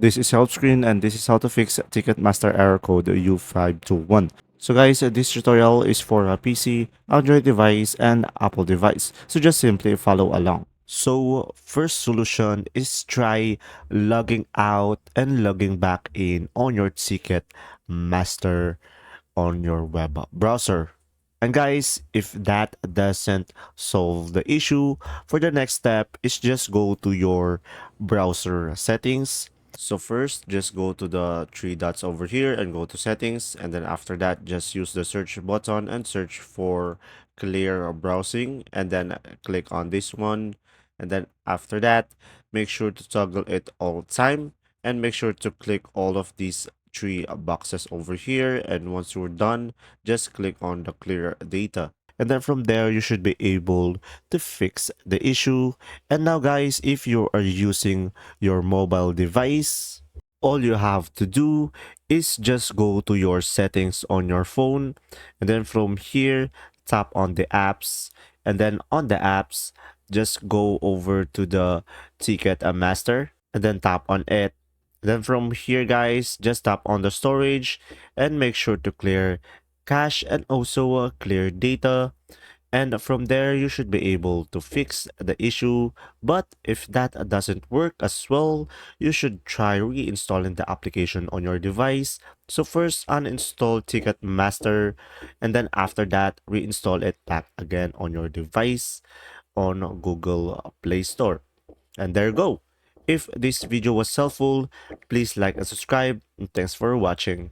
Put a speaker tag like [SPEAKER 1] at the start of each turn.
[SPEAKER 1] This is Helpscreen and this is how to fix Ticketmaster error code U521. So guys, this tutorial is for a PC, Android device, and Apple device. So just simply follow along. So first solution is try logging out and logging back in on your Ticketmaster on your web browser. And guys, if that doesn't solve the issue, for the next step is just go to your browser settings. So first, just go to the three dots over here and go to settings. And then after that, just use the search button and search for clear browsing. And then click on this one. And then after that, make sure to toggle it all time. And make sure to click all of these three boxes over here. And once you're done, just click on the clear data. And then from there, you should be able to fix the issue. And now guys, if you are using your mobile device, all you have to do is just go to your settings on your phone. And then from here, tap on the apps. And then on the apps, just go over to the Ticket Master and then tap on it. Then from here, guys, just tap on the storage and make sure to clear cache and also clear data. And from there, you should be able to fix the issue. But if that doesn't work as well, you should try reinstalling the application on your device. So first, uninstall Ticketmaster, and then after that, reinstall it back again on your device on Google Play Store. And there you go. If this video was helpful, please like and subscribe. And thanks for watching.